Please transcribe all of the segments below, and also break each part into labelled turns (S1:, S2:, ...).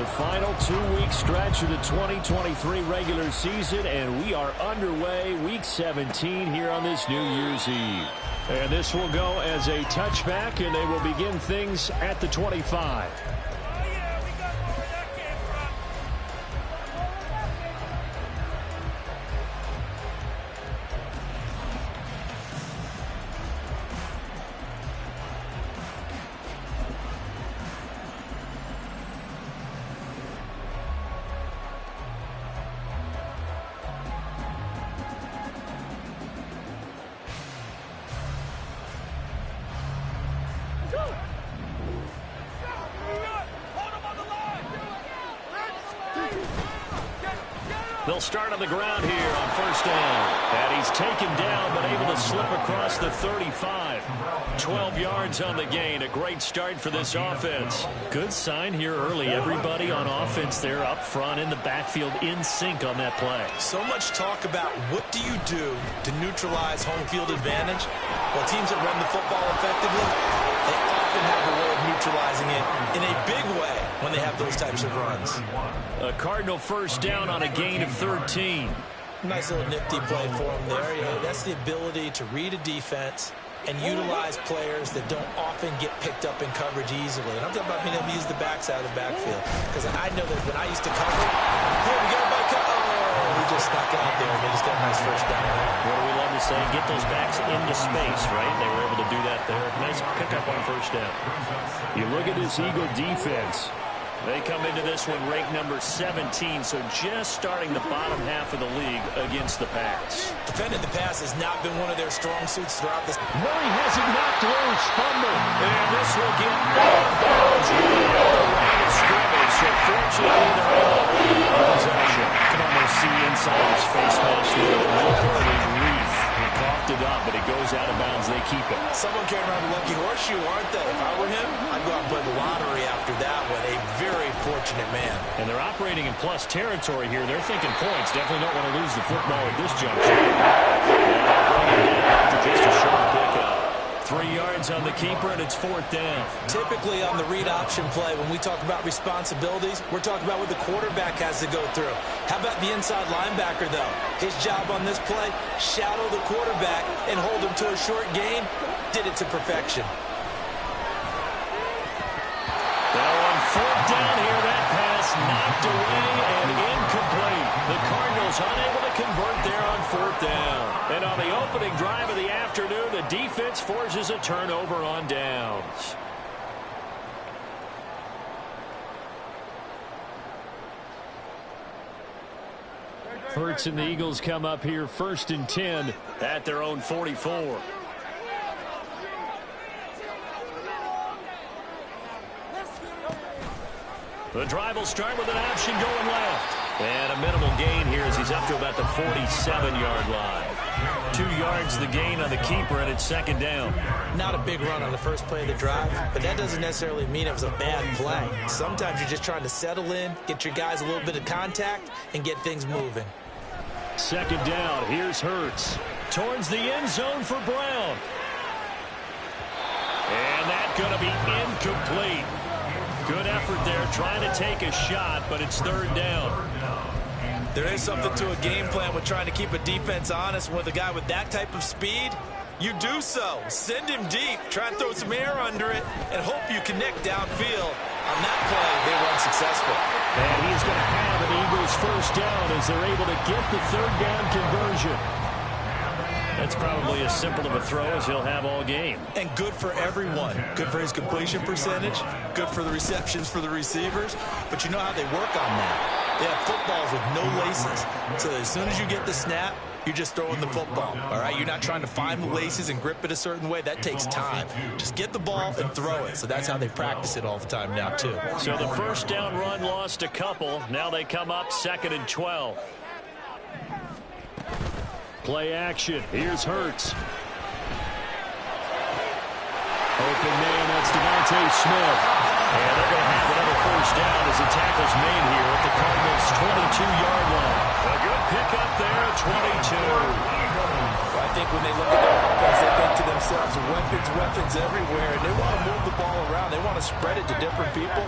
S1: The final 2-week stretch of the 2023 regular season, and we are underway week 17 here on this New Year's Eve. And this will go as a touchback, and they will begin things at the 25. They'll start on the ground here on first down. And he's taken down, but able to slip across the 35. 12 yards on the gain. A great start for this offense. Good sign here early. Everybody on offense there up front in the backfield in sync on that play.
S2: So much talk about what do you do to neutralize home field advantage? Well, teams that run the football effectively, they often have a way of neutralizing it in a big way when they have those types of runs.
S1: A Cardinal first down on a gain of 13.
S2: Nice little nifty play for him there. Yeah, that's the ability to read a defense and utilize players that don't often get picked up in coverage easily. And I'm talking about being able to use the backside of the backfield. Because I know that when I used to cover, hey, we got a back cut. Oh, we just snuck out there and they just got a nice first down.
S1: What do we love to say? Get those backs into space, right? They were able to do that there. Nice pickup on first down. You look at this Eagle defense. They come into this one ranked number 17, so just starting the bottom half of the league against the pass.
S2: Defending the pass has not been one of their strong suits throughout this.
S1: Murray has it knocked loose, fumble, and this will get out of bounds at the line of scrimmage. So fortunately, they're out of possession. You can almost see inside his face mask there. Literally wreath. He coughed it up, but it goes out of bounds. They keep it.
S2: Someone carrying around a lucky horseshoe, aren't they? If I were him, I'd go out and play the lottery after that one. A very fortunate man.
S1: And they're operating in plus territory here. They're thinking points. Definitely don't want to lose the football at this juncture. After just a short pickup. 3 yards on the keeper, and it's fourth down.
S2: Typically on the read option play, when we talk about responsibilities, we're talking about what the quarterback has to go through. How about the inside linebacker, though? His job on this play, shadow the quarterback and hold him to a short gain. Did it to perfection.
S1: Now on fourth down here, that pass knocked away and incomplete. The Cardinals unable to convert there on fourth down. And on the opening drive of the afternoon, the defense forces a turnover on downs. Hurts and the Eagles come up here first and 10 at their own 44. The drive will start with an option going left. And a minimal gain here as he's up to about the 47-yard line. 2 yards the gain on the keeper, and it's second down.
S2: Not a big run on the first play of the drive, but that doesn't necessarily mean it was a bad play. Sometimes you're just trying to settle in, get your guys a little bit of contact, and get things moving.
S1: Second down, here's Hurts. Towards the end zone for Brown. And that's going to be incomplete. Good effort there, trying to take a shot, but it's third down.
S2: There is something to a game plan with trying to keep a defense honest. With a guy with that type of speed, you do so. Send him deep, try and throw some air under it, and hope you connect downfield. On that play, they were unsuccessful.
S1: And he's going to have an Eagles first down as they're able to get the third down conversion. That's probably as simple of a throw as he'll have all game.
S2: And good for everyone. Good for his completion percentage. Good for the receptions for the receivers. But you know how they work on that. They have footballs with no laces. So as soon as you get the snap, you're just throwing the football. All right, you're not trying to find the laces and grip it a certain way. That takes time. Just get the ball and throw it. So that's how they practice it all the time now, too.
S1: So the first down run lost a couple. Now they come up second and 12. Play action. Here's Hurts. Open man, that's Devontae Smith. And they're going to have another first down as the tackle's made here at the Cardinals' 22-yard line. A good pickup there at 22.
S2: I think when they look at their offense, they think to themselves, weapons everywhere, and they want to move the ball around. They want to spread it to different people.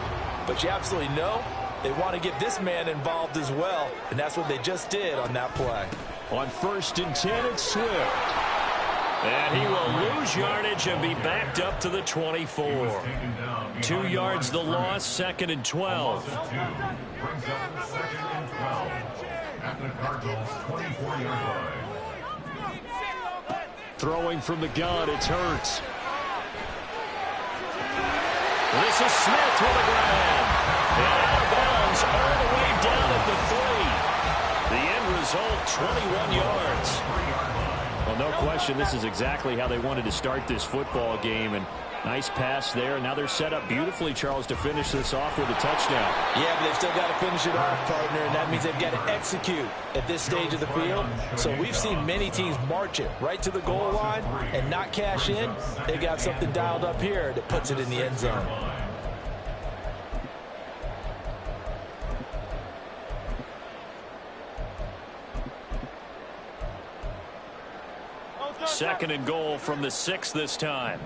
S2: But you absolutely know They want to get this man involved as well, and that's what they just did on that play.
S1: On 1st and 10, it's Swift. And he will lose yardage and be backed up to the 24. 2 yards the loss, 2nd and 12. Throwing from the gun, it's Hurts. This is Smith with a grab. And out of bounds all the way down at the 3. The end result, 21 yards. Well, no question, this is exactly how they wanted to start this football game. And nice pass there. Now they're set up beautifully, Charles, to finish this off with a touchdown.
S2: Yeah, but they've still got to finish it off, partner, and that means they've got to execute at this stage of the field. So we've seen many teams march it right to the goal line and not cash in. They got something dialed up here that puts it in the end zone.
S1: Second and goal from the 6 this time.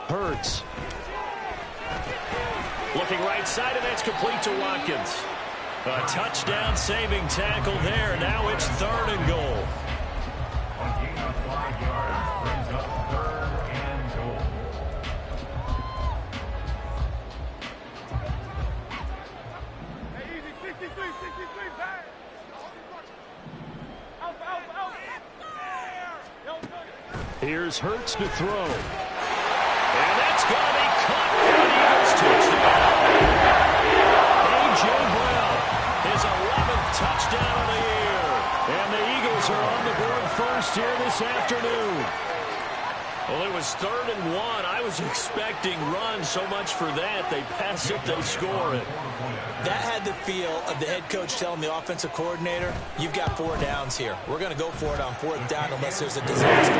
S1: Hurts. Looking right side, and that's complete to Watkins. A touchdown saving tackle there. Now it's 3rd and goal. Here's Hurts to throw. And that's going to be caught for an Eagles touchdown. A.J. Brown, his 11th touchdown of the year. And the Eagles are on the board first here this afternoon. Well, it was 3rd and 1. I was expecting run so much for that. They pass it, they score it.
S2: That had the feel of the head coach telling the offensive coordinator, you've got 4 downs here. We're going to go for it on 4th down unless there's a disaster.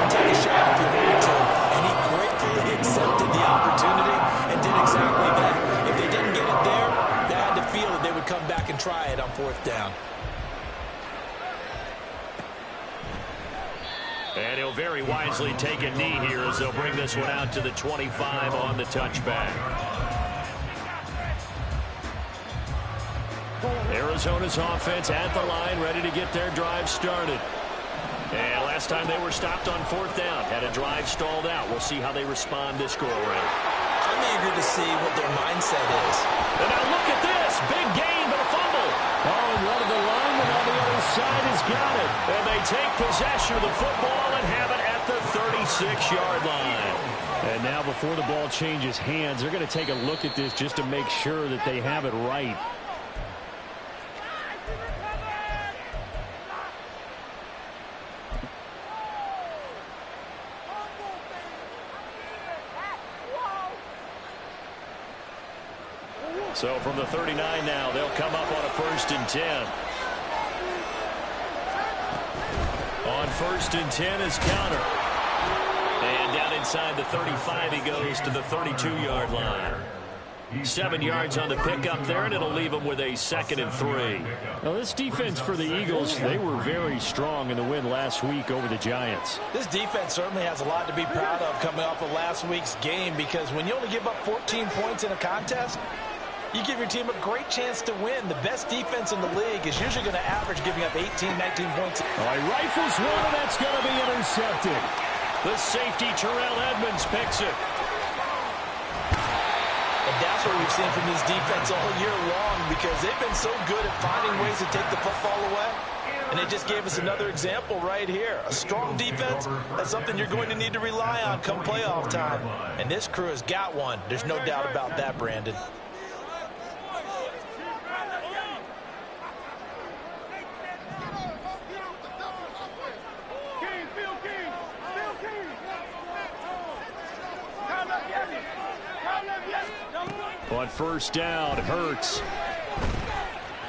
S2: Take a shot if you want to. And he gratefully accepted the opportunity and did exactly that. If they didn't get it there, they had to feel that they would come back and try it on 4th down.
S1: And he'll very wisely take a knee here as they'll bring this one out to the 25 on the touchback. Arizona's offense at the line, ready to get their drive started. And last time they were stopped on 4th down, had a drive stalled out. We'll see how they respond this go-around.
S2: I'm eager to see what their mindset is.
S1: And now look at this. Big gain, but a fumble. Oh, and one of the linemen on the other side has got it. And they take possession of the football and have it at the 36-yard line. And now before the ball changes hands, they're going to take a look at this just to make sure that they have it right. So from the 39 now, they'll come up on a 1st and 10. On 1st and 10 is Counter. And down inside the 35, he goes to the 32-yard line. 7 yards on the pickup there, and it'll leave him with a 2nd and 3. Now, this defense for the Eagles, they were very strong in the win last week over the Giants.
S2: This defense certainly has a lot to be proud of coming off of last week's game, because when you only give up 14 points in a contest, you give your team a great chance to win. The best defense in the league is usually going to average giving up 18, 19 points.
S1: All right, rifles one, and that's going to be intercepted. The safety, Terrell Edmonds, picks it.
S2: And that's what we've seen from this defense all year long, because they've been so good at finding ways to take the football away. And they just gave us another example right here. A strong defense, that's something you're going to need to rely on come playoff time. And this crew has got one. There's no doubt about that, Brandon.
S1: On 1st down, Hurts.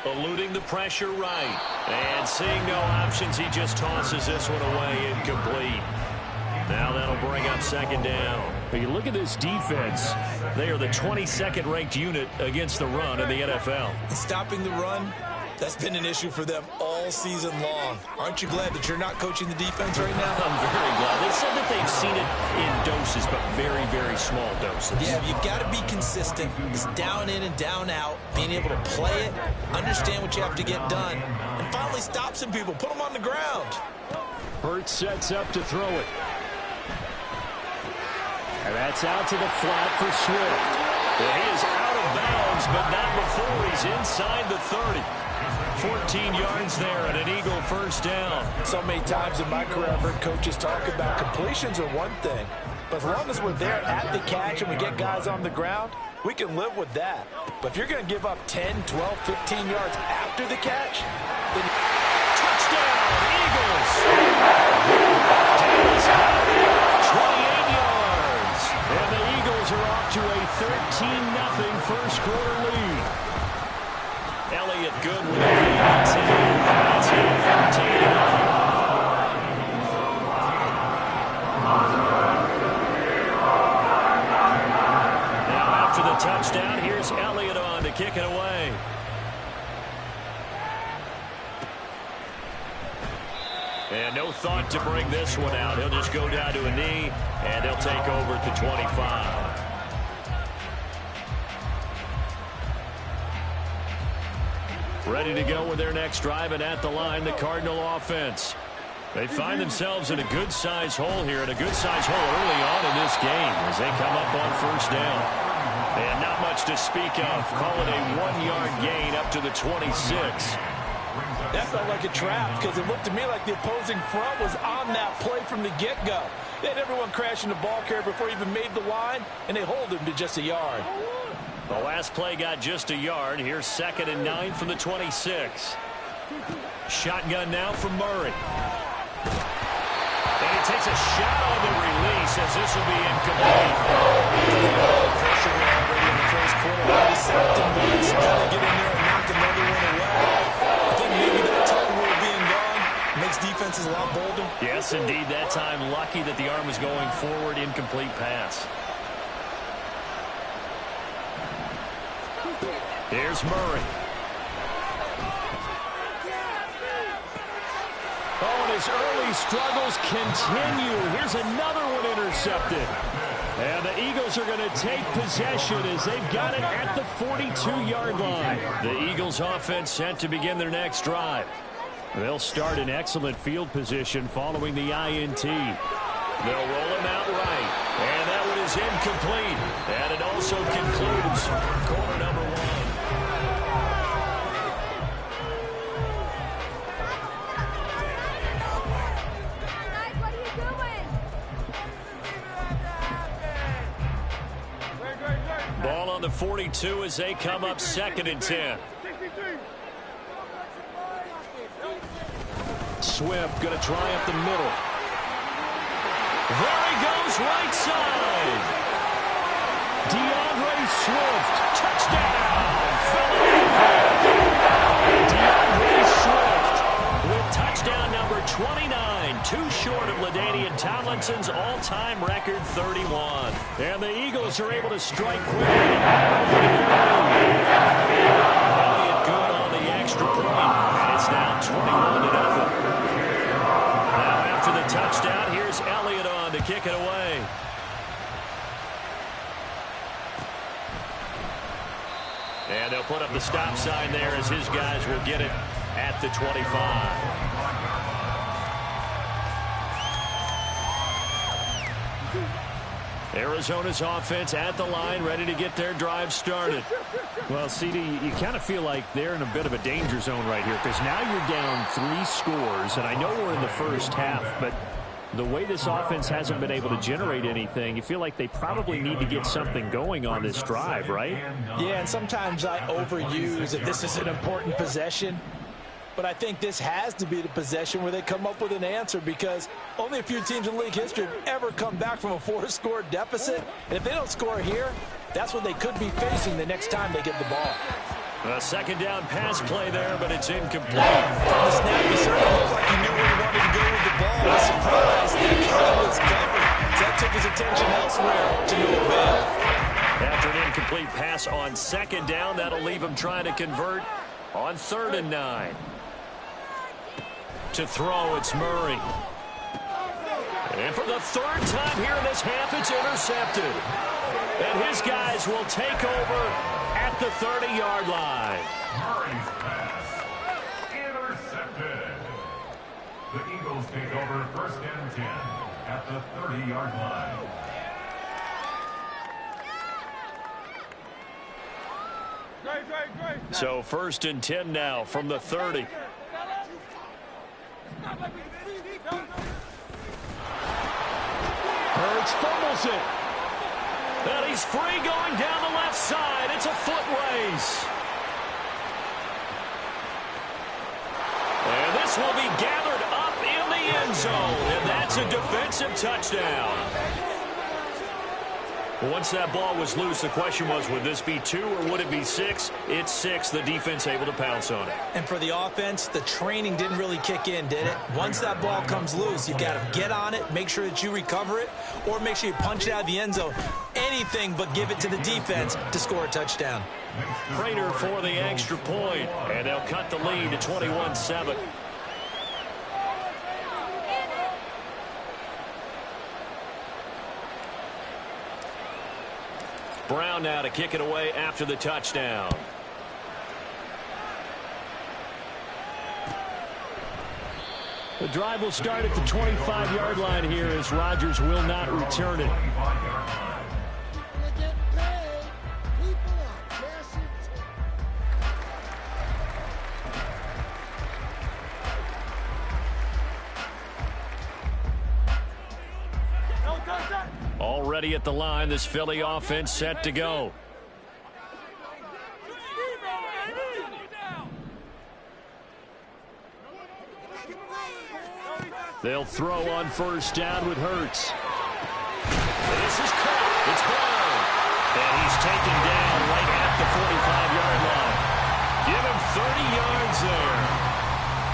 S1: Eluding the pressure right. And seeing no options, he just tosses this one away, incomplete. Now that'll bring up 2nd down. But you look at this defense. They are the 22nd ranked unit against the run in the NFL.
S2: Stopping the run That's been an issue for them all season long. Aren't you glad that you're not coaching the defense right now?
S1: I'm very glad. They said that they've seen it in doses, but very, very small doses.
S2: Yeah, you've got to be consistent. It's down in and down out, being able to play it, understand what you have to get done, and finally stop some people, put them on the ground.
S1: Hurts sets up to throw it. And that's out to the flat for Swift. Well, he is out of bounds, but not before he's inside the 30. 14 yards there and an Eagle first down.
S3: So many times in my career I've heard coaches talk about completions are one thing, but as long as we're there at the catch and we get guys on the ground, we can live with that. But if you're going to give up 10, 12, 15 yards after the catch, then
S1: touchdown, Eagles! Davis got it, 28 yards. And the Eagles are off to a 13-0 first quarter lead. Elliott good with a lead. That's it, 14-0. Now after the touchdown, here's Elliott on to kick it away. And no thought to bring this one out. He'll just go down to a knee, and they'll take over at the 25. Ready to go with their next drive, and at the line, the Cardinal offense. They find themselves in a good-sized hole here, and a good-sized hole early on in this game as they come up on first down. And not much to speak of. Call it a 1-yard gain up to the 26.
S3: that felt like a trap because it looked to me like the opposing front was on that play from the get-go. They had everyone crashing the ball carrier before he even made the line, and they hold him to just a yard.
S1: The last play got just a yard. Here's 2nd and 9 from the 26. Shotgun now from Murray. And he takes a shot on the release as this will be incomplete.
S2: Pressure already in the first quarter. Already sacked him once. Got to get in there and knock another one away. I think maybe that tackle rule being gone makes defenses a lot bolder.
S1: Yes, indeed. That time lucky that the arm was going forward. Incomplete pass. Here's Murray. Oh, and his early struggles continue. Here's another one intercepted. And the Eagles are going to take possession as they've got it at the 42-yard line. The Eagles offense set to begin their next drive. They'll start in excellent field position following the INT. They'll roll him out right. And that one is incomplete. And it also concludes quarter number 1. Ball on the 42 as they come up 2nd and 10. Swift going to try up the middle. There he goes, right side. DeAndre Swift, touchdown. DeAndre Swift with touchdown number 29, too short of LaDainian Tomlinson's all-time record 31. And the Eagles are able to strike quickly. Elliott good on the extra point, and it's now 21-0. Now after the touchdown, here's Elliott on to kick it away. And they'll put up the stop sign there as his guys will get it at the 25. Arizona's offense at the line, ready to get their drive started. Well, CD, you kind of feel like they're in a bit of a danger zone right here because now you're down 3 scores, and I know we're in the first half, but the way this offense hasn't been able to generate anything, you feel like they probably need to get something going on this drive, right?
S3: Yeah, and sometimes I overuse that this is an important possession. But I think this has to be the possession where they come up with an answer because only a few teams in league history have ever come back from a 4-score deficit. And if they don't score here, that's what they could be facing the next time they get the ball.
S1: A second down pass play there, but it's incomplete.
S2: From the snap, he certainly looked like he knew where he wanted to go with the ball. I was surprised that Kyle was covered. That took his attention elsewhere to no avail.
S1: After an incomplete pass on 2nd down, that'll leave him trying to convert On 3rd and 9. To throw, it's Murray. And for the 3rd time here in this half, it's intercepted. And his guys will take over at the 30-yard line.
S4: Murray's pass intercepted. The Eagles take over 1st and 10 at the 30-yard line.
S1: So 1st and 10 now from the 30.
S3: Hurts fumbles it.
S1: And he's free going down the left side. It's a foot race. And this will be gathered up in the end zone. And that's a defensive touchdown. Once that ball was loose, the question was, would this be 2 or would it be 6? It's 6. The defense able to pounce on it.
S3: And for the offense, the training didn't really kick in, did it? Once that ball comes loose, you've got to get on it, make sure that you recover it, or make sure you punch it out of the end zone. Anything but give it to the defense to score a touchdown.
S1: Prater for the extra point, and they'll cut the lead to 21-7. Brown now to kick it away after the touchdown. The drive will start at the 25-yard line here as Rodgers will not return it. Already at the line, this Philly offense set to go. They'll throw on 1st down with Hurts. This is caught. It's Brown. And he's taken down right at the 45-yard line. Give him 30 yards there.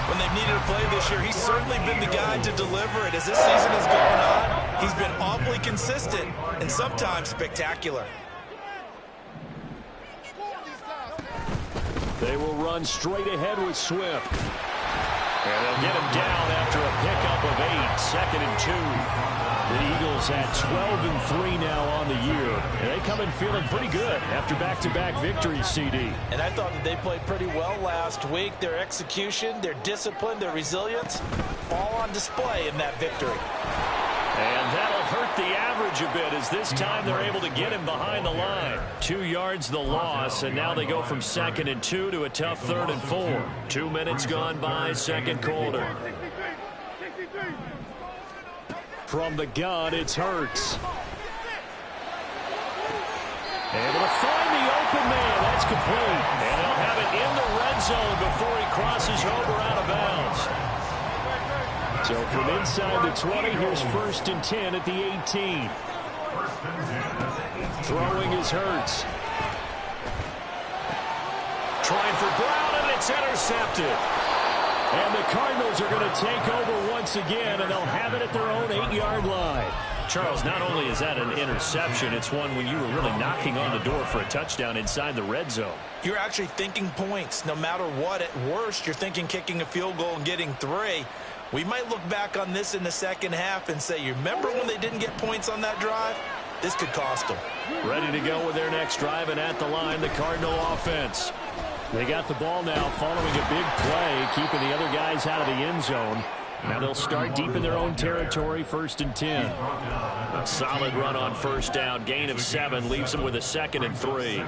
S3: When they've needed a play this year, he's certainly been the guy to deliver it. As this season has gone on, he's been awfully consistent and sometimes spectacular.
S1: They will run straight ahead with Swift. And they'll get him down after a pickup of 8, 2nd and 2. The Eagles at 12-3 now on the year. And they come in feeling pretty good after back-to-back victories, CD.
S3: And I thought that they played pretty well last week. Their execution, their discipline, their resilience, all on display in that victory.
S1: And that'll hurt the average a bit as this time they're able to get him behind the line. 2 yards the loss, and now they go from 2nd and 2 to a tough 3rd and 4. 2 minutes gone by, 2nd quarter. From the gun, it's Hurts. Able to find the open man. That's complete. And they'll have it in the red zone before he crosses over out of bounds. So from inside the 20, here's 1st and 10 at the 18. Throwing is Hurts. Trying for Brown, and it's intercepted. And the Cardinals are going to take over once again, and they'll have it at their own 8-yard line. Charles, not only is that an interception, it's one when you were really knocking on the door for a touchdown inside the red zone.
S3: You're actually thinking points. No matter what, at worst, you're thinking kicking a field goal and getting 3. We might look back on this in the second half and say, you remember when they didn't get points on that drive? This could cost them.
S1: Ready to go with their next drive, and at the line, the Cardinal offense. They got the ball now following a big play, keeping the other guys out of the end zone. Now they'll start deep in their own territory, 1st and 10. A solid run on 1st down, gain of 7, leaves them with a 2nd and 3.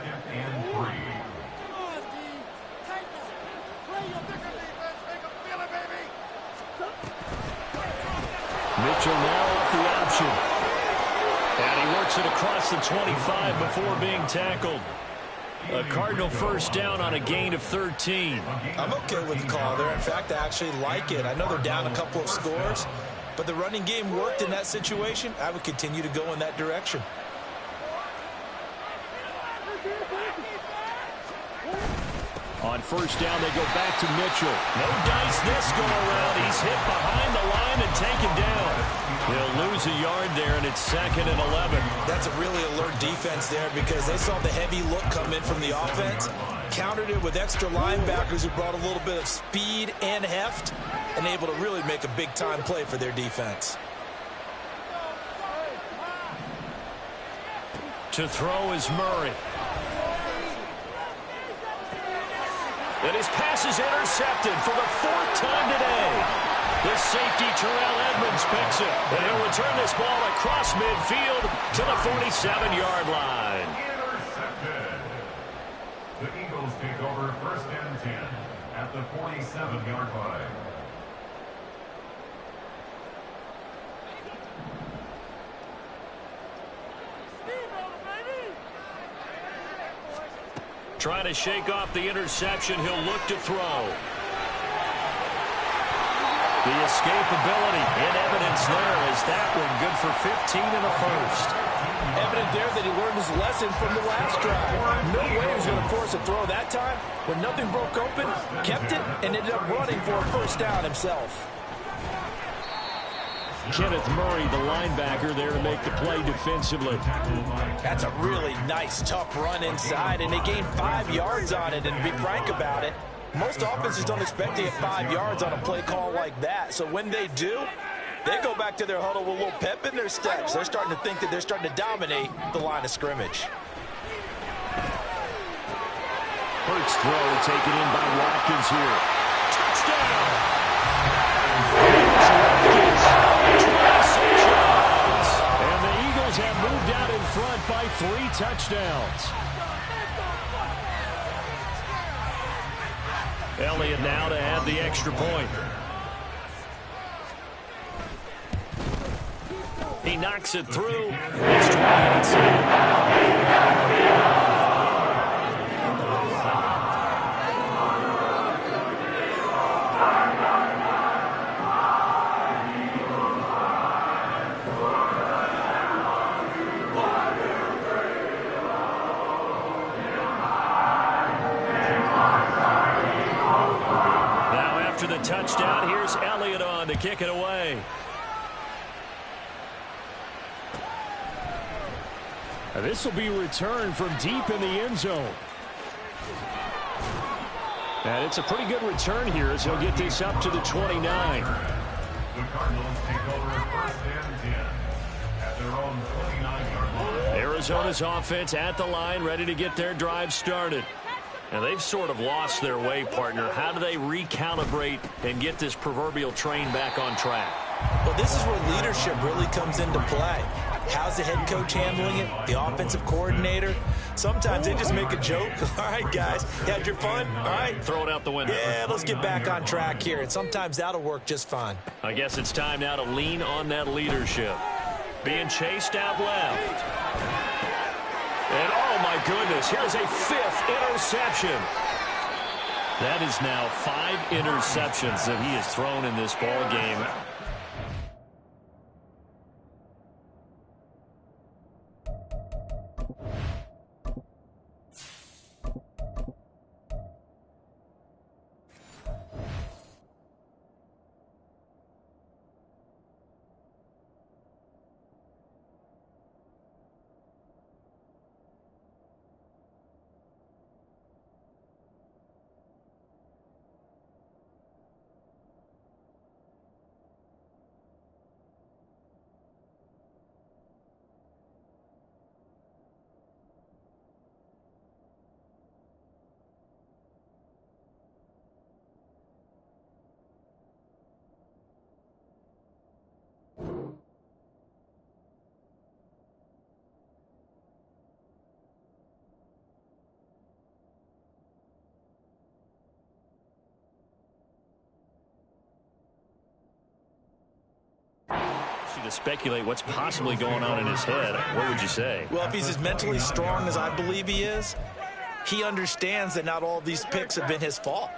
S1: Mitchell now off the option. And he works it across the 25 before being tackled. A Cardinal 1st down on a gain of 13.
S3: I'm okay with the call there. In fact, I actually like it. I know they're down a couple of scores, but the running game worked in that situation. I would continue to go in that direction.
S1: On 1st down, they go back to Mitchell. No dice this go around. He's hit behind the line and taken down. He'll lose a yard there, and it's 2nd and 11.
S3: That's a really alert defense there because they saw the heavy look come in from the offense. countered it with extra linebackers who brought a little bit of speed and heft and able to really make a big-time play for their defense.
S1: To throw is Murray. And his pass is intercepted for the 4th time today. The safety, Terrell Edmonds, picks it. And he'll return this ball across midfield to the 47-yard line.
S4: Intercepted. The Eagles take over 1st and 10 at the 47-yard line.
S1: Trying to shake off the interception. He'll look to throw. The escapability in evidence there as that one good for 15 in the first.
S3: Evident there that he learned his lesson from the last drive. No way he was going to force a throw that time. When nothing broke open, kept it, and ended up running for a 1st down himself.
S1: Kenneth Murray, the linebacker, there to make the play defensively.
S3: That's a really nice, tough run inside, and they gained 5 yards on it. And to be frank about it, most offenses don't expect to get 5 yards on a play call like that. So when they do, they go back to their huddle with a little pep in their steps. They're starting to think that they're starting to dominate the line of scrimmage.
S1: Hurts throw taken in by Watkins here. Touchdown! And the Eagles have moved out in front by 3 touchdowns. Elliott now to add the extra point. He knocks it through. It's 20. Touchdown. Here's Elliott on to kick it away. This will be returned from deep in the end zone. And it's a pretty good return here as he'll get this up to the 29.
S4: The Cardinals take over 1st and 10 at their own 29-yard line.
S1: Arizona's offense at the line, ready to get their drive started. And they've sort of lost their way, partner. How do they recalibrate and get this proverbial train back on track?
S3: Well, this is where leadership really comes into play. How's the head coach handling it? The offensive coordinator? Sometimes they just make a joke. All right, guys, you had your fun? All right.
S1: Throw it out the window.
S3: Yeah, let's get back on track here. And sometimes that'll work just fine.
S1: I guess it's time now to lean on that leadership. Being chased out left. And, oh, my goodness, here's a 5th interception. That is now 5 interceptions that he has thrown in this ball game. To speculate what's possibly going on in his head, what would you say?
S3: Well, if he's as mentally strong as I believe he is, he understands that not all of these picks have been his fault.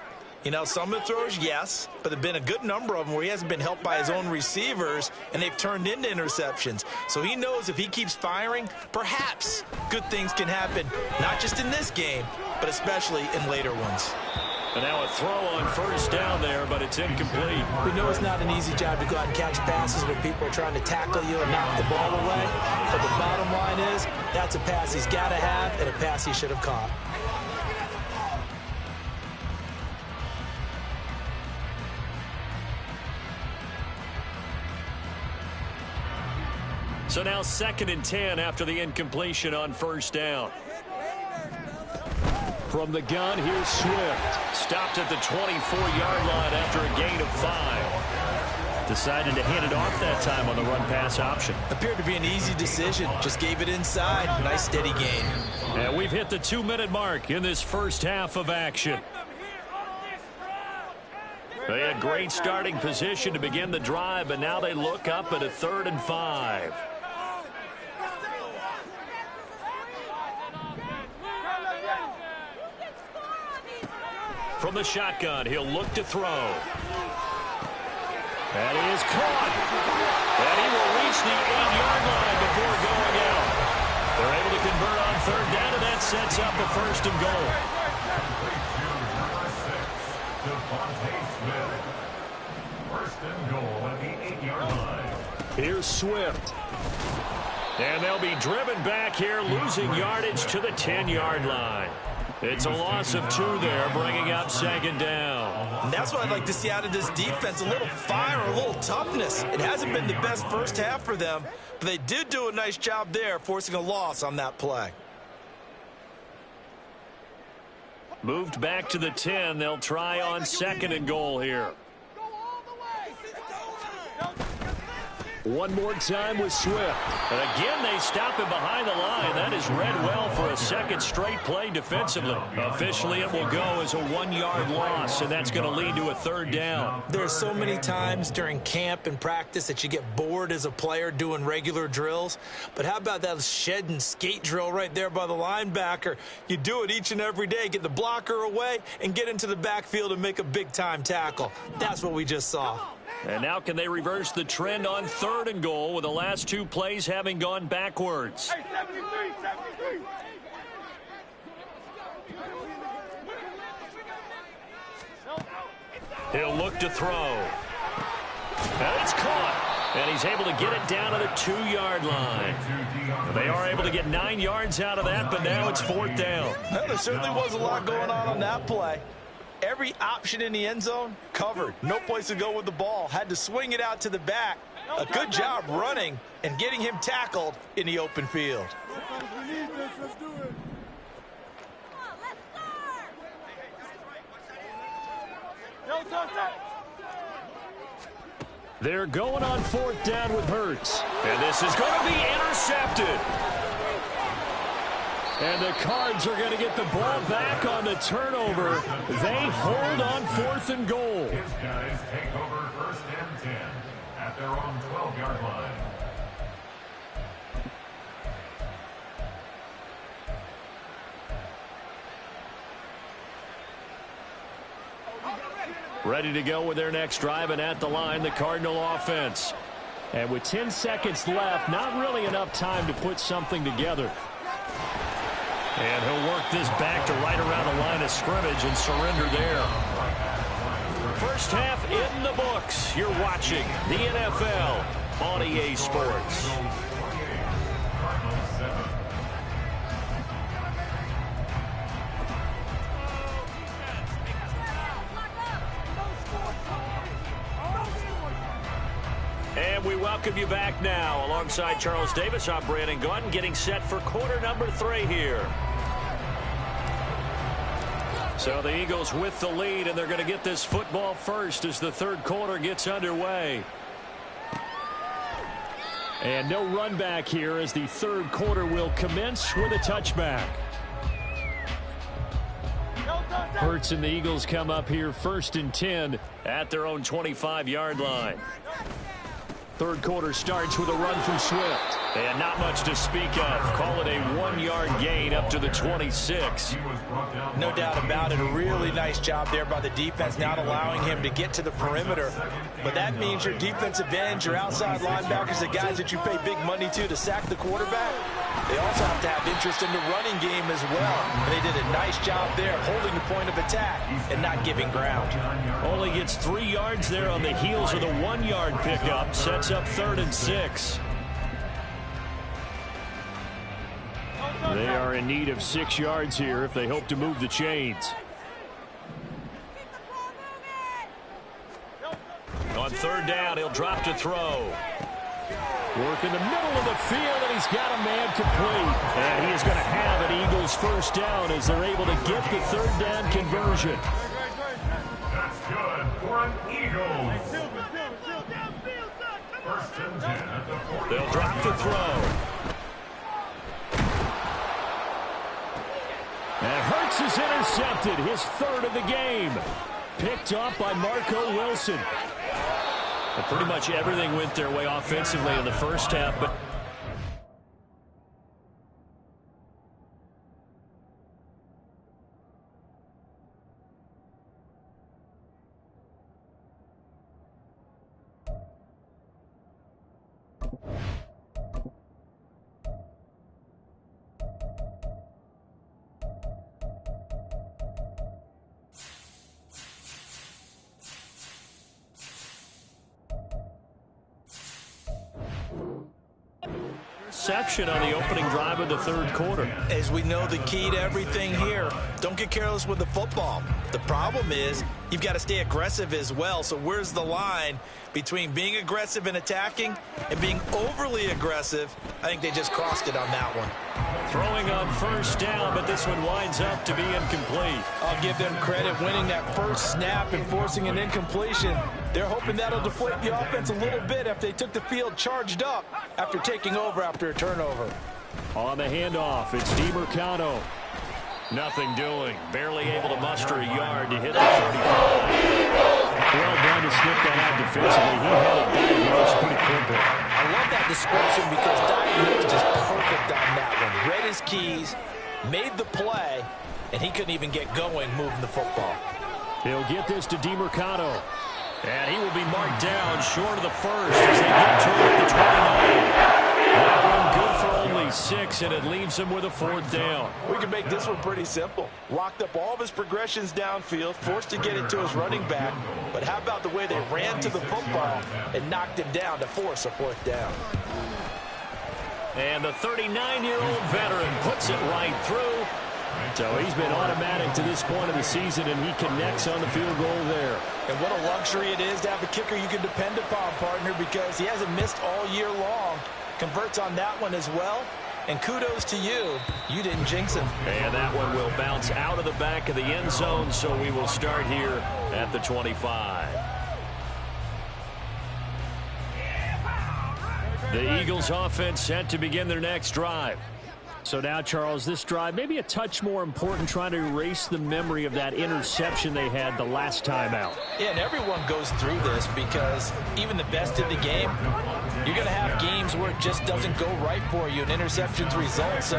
S3: You know, some of the throws, yes, but there have been a good number of them where he hasn't been helped by his own receivers, and they've turned into interceptions. So he knows if he keeps firing, perhaps good things can happen, not just in this game, but especially in later ones.
S1: And now a throw on 1st down there, but it's incomplete.
S3: We know it's not an easy job to go out and catch passes when people are trying to tackle you and knock the ball away. But the bottom line is, that's a pass he's got to have and a pass he should have caught.
S1: So now 2nd and 10 after the incompletion on first down. From the gun, here's Swift. Stopped at the 24-yard line after a gain of 5. Decided to hand it off that time on the run-pass option.
S3: Appeared to be an easy decision. Just gave it inside. Nice steady gain.
S1: And we've hit the 2-minute mark in this first half of action. They had great starting position to begin the drive, but now they look up at a 3rd and 5. From the shotgun, he'll look to throw. That is caught. And he will reach the 8-yard line before going out. They're able to convert on 3rd down, and that sets up a 1st and goal.
S4: First and goal at the 8-yard line.
S1: Here's Swift. And they'll be driven back here, losing yardage to the 10-yard line. It's a loss of 2 there, bringing up 2nd down.
S3: And that's what I'd like to see out of this defense, a little fire, a little toughness. It hasn't been the best first half for them, but they did do a nice job there, forcing a loss on that play.
S1: Moved back to the 10. They'll try on 2nd and goal here. One more time with Swift. And again, they stop him behind the line. That is read well for a 2nd straight play defensively. Officially, it will go as a 1-yard loss, and that's going to lead to a 3rd down.
S3: There's so many times during camp and practice that you get bored as a player doing regular drills. But how about that shed and skate drill right there by the linebacker? You do it each and every day. Get the blocker away and get into the backfield and make a big-time tackle. That's what we just saw.
S1: And now can they reverse the trend on 3rd and goal with the last 2 plays having gone backwards? He'll look to throw. And it's caught. And he's able to get it down to the 2-yard line. They are able to get 9 yards out of that, but now it's 4th down.
S3: Well, there certainly was a lot going on that play. Every option in the end zone covered. No place to go with the ball. Had to swing it out to the back. A good job running and getting him tackled in the open field.
S1: They're going on 4th down with Hurts. And this is going to be intercepted. And the Cards are going to get the ball back on the turnover. They hold on 4th and goal.
S4: His guys take over 1st and 10 at their own 12-yard line.
S1: Ready to go with their next drive, and at the line, the Cardinal offense. And with 10 seconds left, not really enough time to put something together. And he'll work this back to right around the line of scrimmage and surrender there. First half in the books. You're watching the NFL on EA Sports. And we welcome you back now. Alongside Charles Davis, I'm Brandon Gunn, getting set for quarter number 3 here. So the Eagles with the lead, and they're going to get this football first as the 3rd quarter gets underway. And no run back here as the 3rd quarter will commence with a touchback. Hurts and the Eagles come up here 1st and 10 at their own 25-yard line. 3rd quarter starts with a run from Swift. And not much to speak of. Call it a 1-yard gain up to the 26.
S3: No doubt about it. A really nice job there by the defense, not allowing him to get to the perimeter. But that means your defensive ends, your outside linebackers, the guys that you pay big money to sack the quarterback, they also have to have interest in the running game as well. And they did a nice job there, holding the point of attack and not giving ground.
S1: Only gets 3 yards there on the heels of the 1-yard pickup. Sets up 3rd and 6. They are in need of 6 yards here if they hope to move the chains. On 3rd down, he'll drop to throw. Work in the middle of the field, and he's got a man complete. And he is going to have an Eagles first down as they're able to get the third down conversion.
S4: That's good for an Eagles. First and 10 at the 40.
S1: They'll drop to throw. And Hurts is intercepted, his third of the game. Picked off by Marco Wilson. But pretty much everything went their way offensively in the first half, but interception on the opening drive of the third quarter.
S3: As we know, the key to everything here, don't get careless with the football. The problem is you've got to stay aggressive as well. So where's the line between being aggressive and attacking and being overly aggressive? I think they just crossed it on that one.
S1: Throwing on first down, but this one winds up to be incomplete.
S3: I'll give them credit winning that first snap and forcing an incompletion. They're hoping that'll deflate the offense a little bit if they took the field charged up after taking over after a turnover.
S1: On the handoff, it's DeMercado. Nothing doing. Barely able to muster a yard to hit the 35. Well done to sniff that out defensively. He had it diagnosed pretty quickly.
S3: I love that description because diagnosed is perfect on that one. Read his keys, made the play, and he couldn't even get going moving the football.
S1: He'll get this to DeMercado. And he will be marked down short of the first as they get to it at the 29. That one good for only 6, and it leaves him with a fourth down.
S3: We can make this one pretty simple. Locked up all of his progressions downfield, forced to get it to his running back. But how about the way they ran to the football and knocked him down to force a fourth down?
S1: And the 39-year-old veteran puts it right through. So he's been automatic to this point of the season, and he connects on the field goal there.
S3: And what a luxury it is to have a kicker you can depend upon, partner, because he hasn't missed all year long. Converts on that one as well. And kudos to you. You didn't jinx him. And
S1: that one will bounce out of the back of the end zone, so we will start here at the 25. The Eagles offense set to begin their next drive. So now, Charles, this drive maybe a touch more important, trying to erase the memory of that interception they had the last time out.
S3: Yeah, and everyone goes through this because even the best in the game, you're going to have games where it just doesn't go right for you, and interceptions result. So,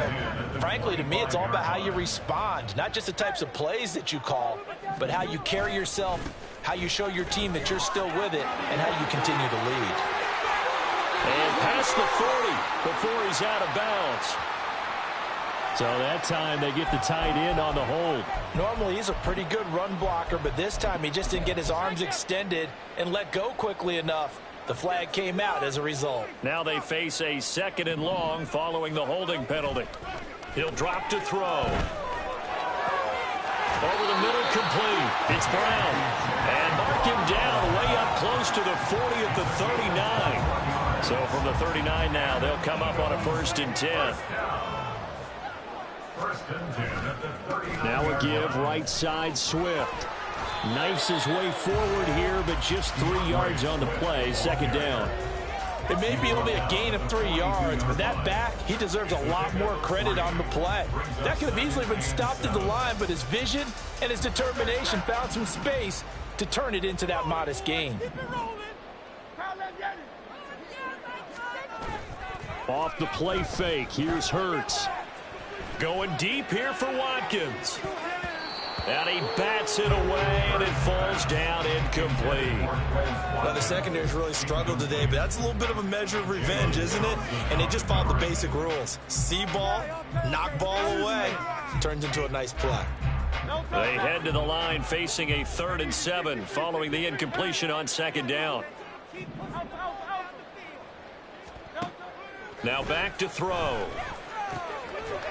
S3: frankly, to me, it's all about how you respond, not just the types of plays that you call, but how you carry yourself, how you show your team that you're still with it, and how you continue to lead.
S1: And past the 40 before he's out of bounds. So that time they get the tight end on the hold.
S3: Normally he's a pretty good run blocker, but this time he just didn't get his arms extended and let go quickly enough. The flag came out as a result.
S1: Now they face a 2nd and long following the holding penalty. He'll drop to throw. Over the middle, complete. It's Brown. And mark him down way up close to the 40 at the 39. So from the 39 now, they'll come up on a 1st and 10. Now a give right side Swift. Knifes his way forward here, but just 3 yards on the play. 2nd down.
S3: It may be only a gain of 3 yards, but that back, he deserves a lot more credit on the play. That could have easily been stopped at the line, but his vision and his determination found some space to turn it into that modest gain.
S1: Off the play fake, here's Hurts. Going deep here for Watkins. And he bats it away, and it falls down incomplete.
S2: Well, the secondary's really struggled today, but that's a little bit of a measure of revenge, isn't it? And they just followed the basic rules. See ball, knock ball away. Turns into a nice play.
S1: They head to the line facing a 3rd and 7 following the incompletion on 2nd down. Now back to throw.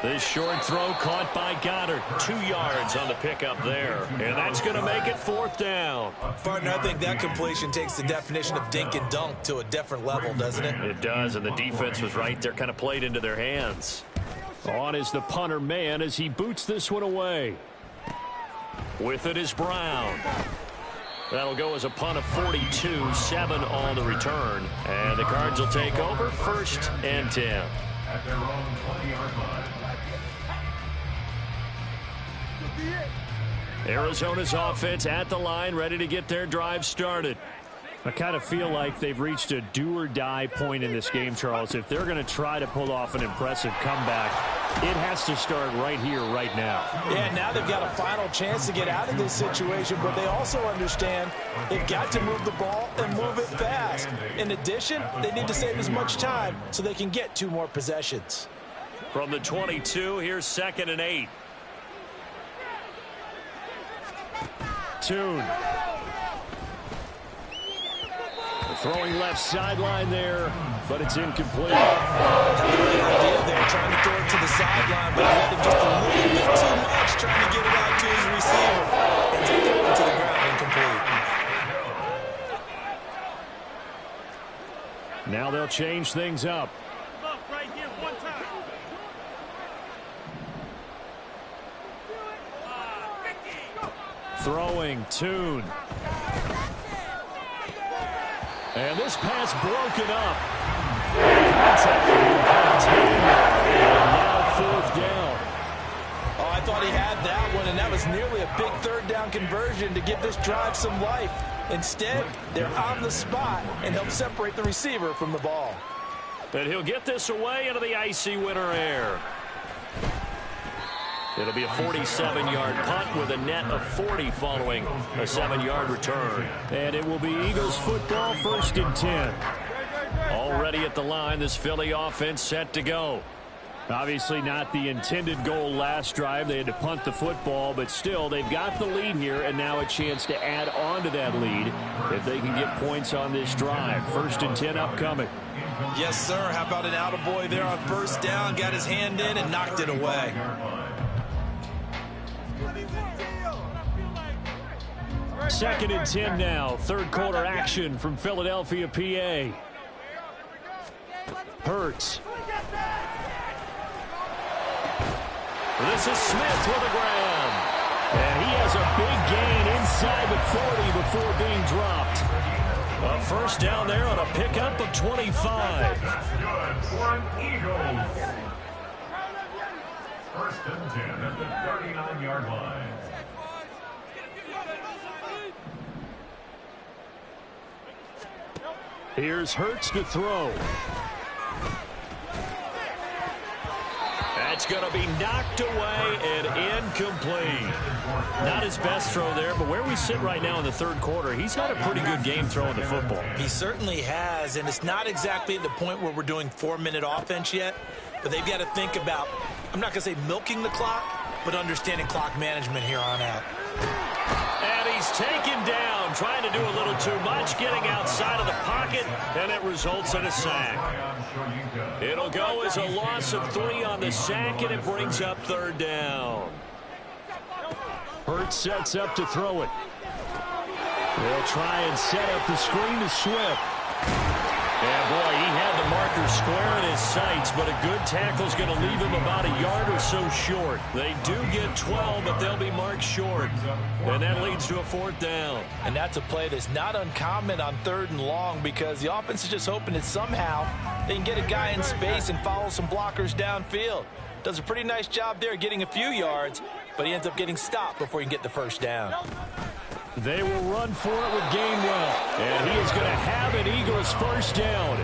S1: This short throw caught by Goddard. 2 yards on the pickup there. And that's going to make it 4th down.
S3: Partner, I think that completion takes the definition of dink and dunk to a different level, doesn't it?
S1: It does, and the defense was right there, kind of played into their hands. On is the punter man as he boots this one away. With it is Brown. That'll go as a punt of 42, 7 on the return. And the Cards will take over 1st and 10.
S4: At their own 20-yard line.
S1: Arizona's offense at the line, ready to get their drive started. I kind of feel like they've reached a do-or-die point in this game, Charles. If they're going to try to pull off an impressive comeback, it has to start right here, right now.
S3: Yeah, now they've got a final chance to get out of this situation, but they also understand they've got to move the ball and move it fast. In addition, they need to save as much time so they can get 2 more possessions.
S1: From the 22, here's 2nd and 8. Tune. Throwing left sideline there, but it's incomplete.
S3: Good idea there, trying to throw it to the sideline, but let him just a little bit too much, trying to get it out to his receiver. And to throw it to the ground, incomplete.
S1: Now they'll change things up.
S5: Right here, one time.
S1: Throwing, Tune. And this pass broken up. Now 4th down.
S3: Oh, I thought he had that one, and that was nearly a big 3rd down conversion to give this drive some life. Instead, they're on the spot and help separate the receiver from the ball.
S1: And he'll get this away into the icy winter air. It'll be a 47-yard punt with a net of 40 following a 7-yard return. And it will be Eagles football, 1st and 10. Already at the line, this Philly offense set to go. Obviously not the intended goal last drive. They had to punt the football, but still they've got the lead here and now a chance to add on to that lead if they can get points on this drive. 1st and 10 upcoming.
S3: Yes, sir. How about an attaboy there on 1st down? Got his hand in and knocked it away.
S1: 2nd and 10 now. 3rd quarter action from Philadelphia, PA. Hurts. This is Smith with a grab. And he has a big gain inside the 40 before being dropped. A 1st down there on a pickup of 25.
S4: Good for an Eagles. 1st and 10 at the 39-yard line.
S1: Here's Hurts to throw. That's going to be knocked away and incomplete. Not his best throw there, but where we sit right now in the 3rd quarter, he's had a pretty good game throwing the football.
S3: He certainly has, and it's not exactly at the point where we're doing 4-minute offense yet, but they've got to think about, I'm not going to say milking the clock, but understanding clock management here on out.
S1: And he's taken down, trying to do a little too much, getting outside of the pocket, and it results in a sack. It'll go as a loss of 3 on the sack, and it brings up 3rd down. Hurts sets up to throw it. They'll try and set up the screen to Swift. Yeah, boy, he had the marker square in his sights, but a good tackle is going to leave him about a yard or so short. They do get 12, but they'll be marked short. And that leads to a 4th down.
S3: And that's a play that's not uncommon on 3rd and long because the offense is just hoping that somehow they can get a guy in space and follow some blockers downfield. Does a pretty nice job there getting a few yards, but he ends up getting stopped before he can get the 1st down.
S1: They will run for it with Gainwell. And he is going to have an Eagles 1st down.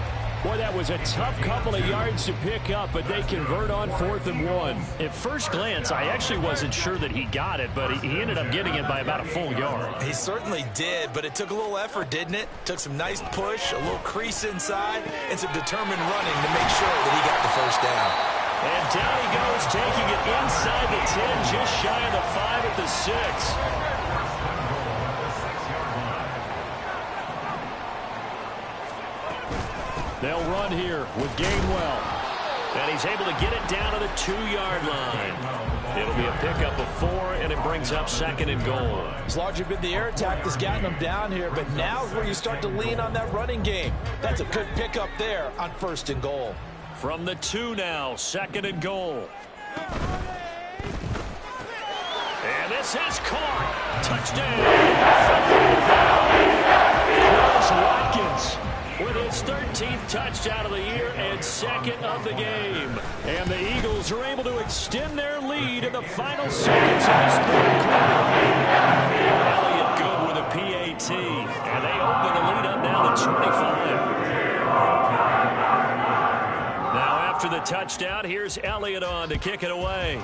S1: Boy, that was a tough couple of yards to pick up, but they convert on 4th and 1. At first glance, I actually wasn't sure that he got it, but he ended up getting it by about a full yard.
S3: He certainly did, but it took a little effort, didn't it? Took some nice push, a little crease inside, and some determined running to make sure that he got the 1st down.
S1: And down he goes, taking it inside the 10, just shy of the 5 at the 6. They'll run here with Gainwell. And he's able to get it down to the 2-yard line. It'll be a pickup of 4, and it brings up 2nd and goal.
S3: It's largely been the air attack that's gotten them down here, but now is where you start to lean on that running game. That's a good pickup there on 1st and goal.
S1: From the 2 now, 2nd and goal. And this is caught. Touchdown. Chris Watkins with his 13th touchdown of the year and 2nd of the game. And the Eagles are able to extend their lead in the final seconds of this 3rd quarter. Elliott good with a PAT. And they open the lead up now to 25. Now after the touchdown, here's Elliott on to kick it away.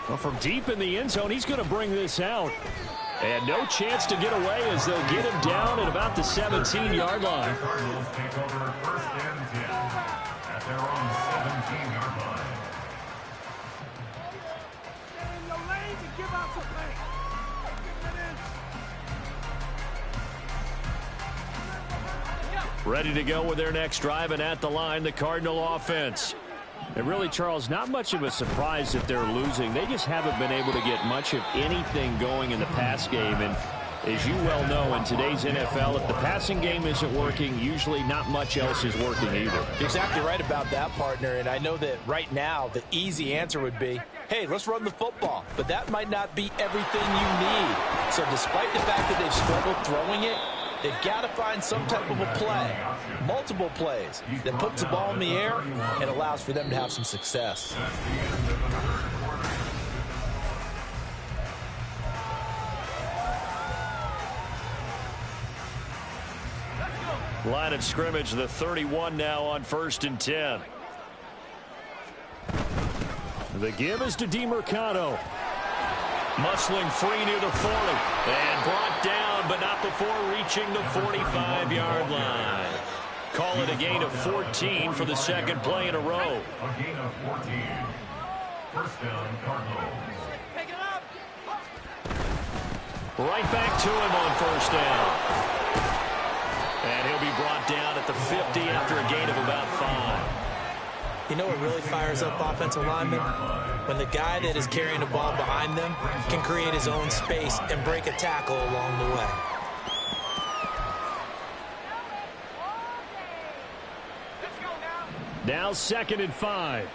S1: Well, from deep in the end zone, he's going to bring this out. And no chance to get away as they'll get him down at about the 17-yard line.
S4: Cardinals take over 1st and 10 at their own 17-yard line.
S5: Get in your lanes and give out some pace.
S1: Ready to go with their next drive, and at the line, the Cardinal offense. And really, Charles, not much of a surprise that they're losing. They just haven't been able to get much of anything going in the pass game. And as you well know, in today's NFL, if the passing game isn't working, usually not much else is working either.
S3: You're exactly right about that, partner. And I know that right now the easy answer would be, hey, let's run the football. But that might not be everything you need. So despite the fact that they've struggled throwing it, they've got to find some type of a play, multiple plays, that puts the ball in the air and allows for them to have some success.
S1: Line of scrimmage, the 31 now on 1st and 10. The give is to DeMercado. Muscling free near the 40. And brought down, but not before reaching the 45-yard line. Call it a gain of 14 for the 2nd play in a row.
S4: A gain of 14. 1st down, Cardinals.
S5: Pick it up.
S1: Right back to him on 1st down. And he'll be brought down at the 50 after a gain of about 5.
S3: You know what really fires up offensive linemen? When the guy that is carrying the ball behind them can create his own space and break a tackle along the way.
S1: Now 2nd and 5.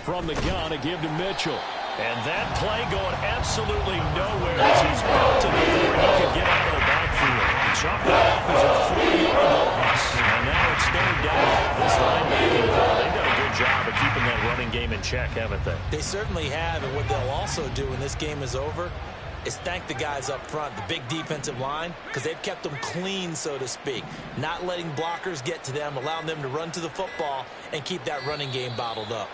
S1: From the gun, a give to Mitchell. And that play going absolutely nowhere as he's belted before he could get out of the backfield. Chalk that up as a 4-yard loss. And now it's 3rd down. This linebacking core, they've done a good job of keeping that running game in check, haven't they?
S3: They certainly have, and what they'll also do when this game is over is thank the guys up front, the big defensive line, because they've kept them clean, so to speak. Not letting blockers get to them, allowing them to run to the football and keep that running game bottled up.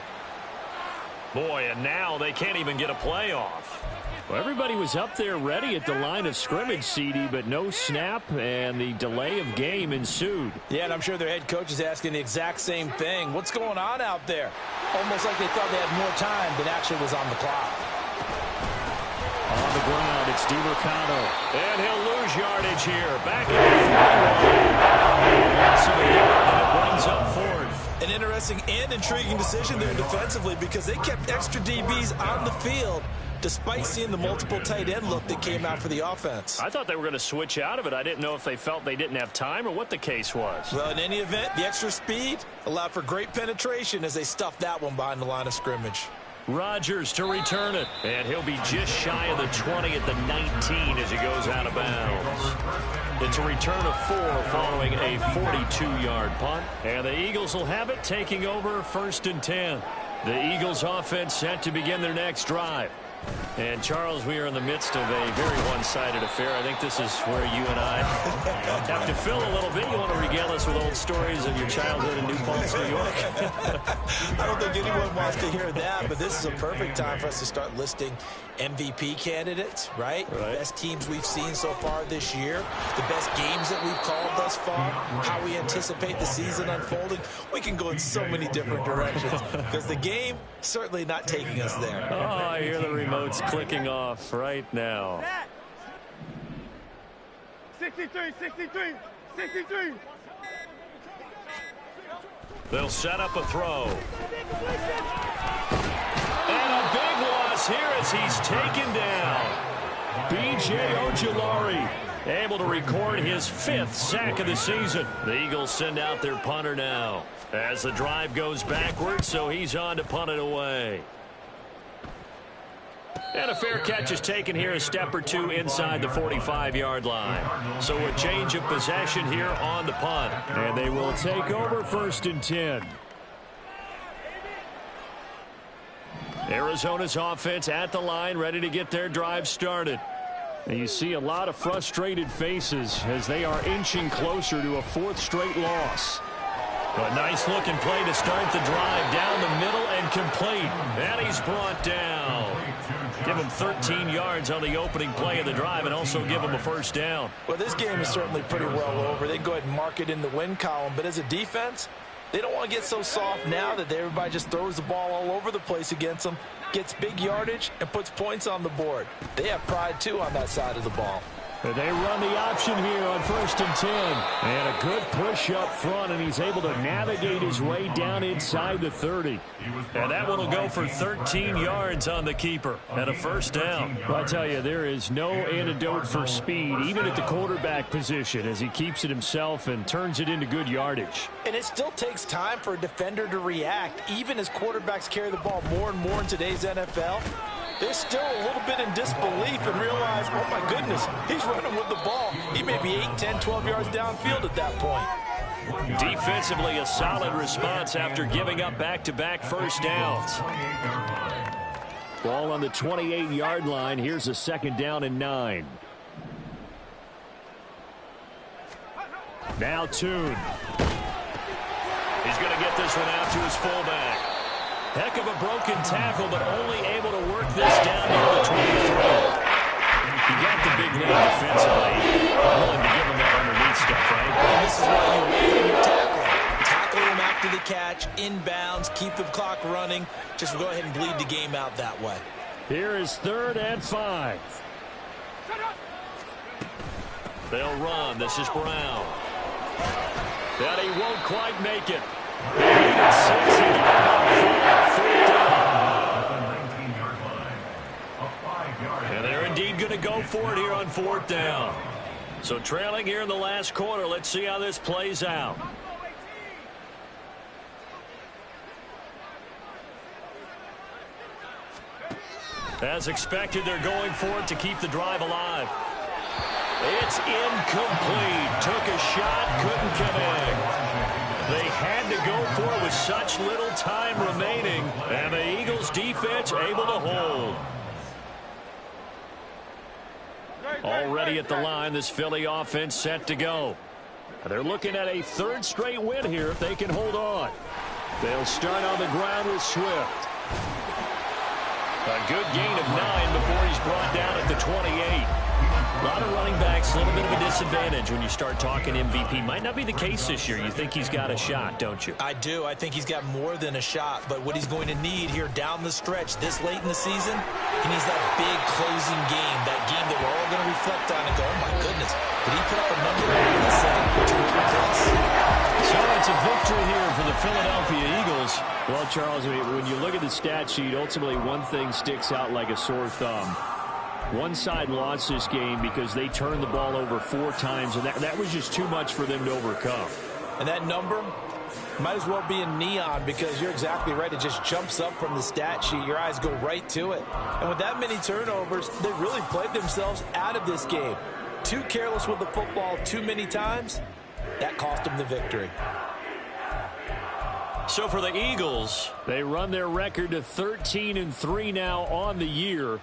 S1: Boy, and now they can't even get a play off. Well, everybody was up there ready at the line of scrimmage, CD, but no snap, and the delay of game ensued.
S3: Yeah, and I'm sure their head coach is asking the exact same thing. What's going on out there? Almost like they thought they had more time than actually was on the clock.
S1: On the ground, it's DeMercado. And he'll lose yardage here. Back at the 41. Loss of a yard, and it brings up 4th.
S3: An interesting and intriguing decision there defensively because they kept extra DBs on the field despite seeing the multiple tight end look that came out for the offense.
S1: I thought they were going to switch out of it. I didn't know if they felt they didn't have time or what the case was.
S3: Well, in any event, the extra speed allowed for great penetration as they stuffed that one behind the line of scrimmage.
S1: Rodgers to return it, and he'll be just shy of the 20 at the 19 as he goes out of bounds. It's a return of 4 following a 42-yard punt, and the Eagles will have it taking over 1st and 10. The Eagles offense set to begin their next drive. And, Charles, we are in the midst of a very one-sided affair. I think this is where you and I have to fill a little bit. You want to regale us with old stories of your childhood in New Paltz, New York?
S3: I don't think anyone wants to hear that, but this is a perfect time for us to start listing MVP candidates, right? The best teams we've seen so far this year, the best games that we've called thus far, how we anticipate the season unfolding. We can go in so many different directions because the game certainly not taking us there.
S1: Oh, I hear the remotes clicking off right now.
S5: 63.
S1: They'll set up a throw. And a big loss here as he's taken down. B.J. Ojulari able to record his 5th sack of the season. The Eagles send out their punter now as the drive goes backwards, so he's on to punt it away. And a fair catch is taken here, a step or two inside the 45-yard line. So a change of possession here on the punt.
S6: And they will take over 1st and 10.
S1: Arizona's offense at the line, ready to get their drive started.
S6: And you see a lot of frustrated faces as they are inching closer to a 4th straight loss.
S1: A nice-looking play to start the drive down the middle and complete. And he's brought down. Give him 13 yards on the opening play of the drive and also give him a 1st down.
S3: Well, this game is certainly pretty well over. They can go ahead and mark it in the win column. But as a defense, they don't want to get so soft now that everybody just throws the ball all over the place against them, gets big yardage, and puts points on the board. They have pride, too, on that side of the ball.
S6: They run the option here on 1st and 10. And a good push up front, and he's able to navigate his way down inside the 30.
S1: And that one will go for 13 yards on the keeper and a 1st down.
S6: Well, I tell you, there is no antidote for speed, even at the quarterback position, as he keeps it himself and turns it into good yardage.
S3: And it still takes time for a defender to react, even as quarterbacks carry the ball more and more in today's NFL. They're still a little bit in disbelief and realize, oh, my goodness, he's running with the ball. He may be 8, 10, 12 yards downfield at that point.
S1: Defensively, a solid response after giving up back-to-back 1st downs.
S6: Ball on the 28-yard line. Here's a 2nd down and 9. Now Tune.
S1: He's going to get this one out to his fullback. Heck of a broken tackle, but only able to work this down near the 23. You got the big lead defensively. Willing to give him that underneath stuff, right?
S3: And this is why you wait when you're tackling. Tackle him after the catch, inbounds, keep the clock running. Just go ahead and bleed the game out that way.
S6: Here is 3rd and 5.
S1: They'll run. This is Brown. But he won't quite make it. And they're indeed going to go for it here on 4th down. So trailing here in the last quarter. Let's see how this plays out. As expected, they're going for it to keep the drive alive. It's incomplete. Took a shot, couldn't connect. They had to go for it with such little time remaining, and the Eagles defense able to hold. Already at the line, this Philly offense set to go. They're looking at a 3rd straight win here if they can hold on.
S6: They'll start on the ground with Swift.
S1: A good gain of 9 before he's brought down at the 28. A lot of running backs, a little bit of a disadvantage when you start talking MVP. Might not be the case this year. You think he's got a shot, don't you?
S3: I do. I think he's got more than a shot. But what he's going to need here down the stretch this late in the season, he needs that big closing game, that game that we're all going to reflect on and go, oh, my goodness, did he put up a number that's 200 plus?
S1: So it's a victory here for the Philadelphia Eagles.
S6: Well, Charles, I mean, when you look at the stat sheet, ultimately one thing sticks out like a sore thumb. One side lost this game because they turned the ball over 4 times, and that was just too much for them to overcome.
S3: And that number might as well be in neon because you're exactly right. It just jumps up from the stat sheet. Your eyes go right to it. And with that many turnovers, they really played themselves out of this game. Too careless with the football too many times. That cost them the victory.
S1: So for the Eagles,
S6: they run their record to 13-3 now on the year.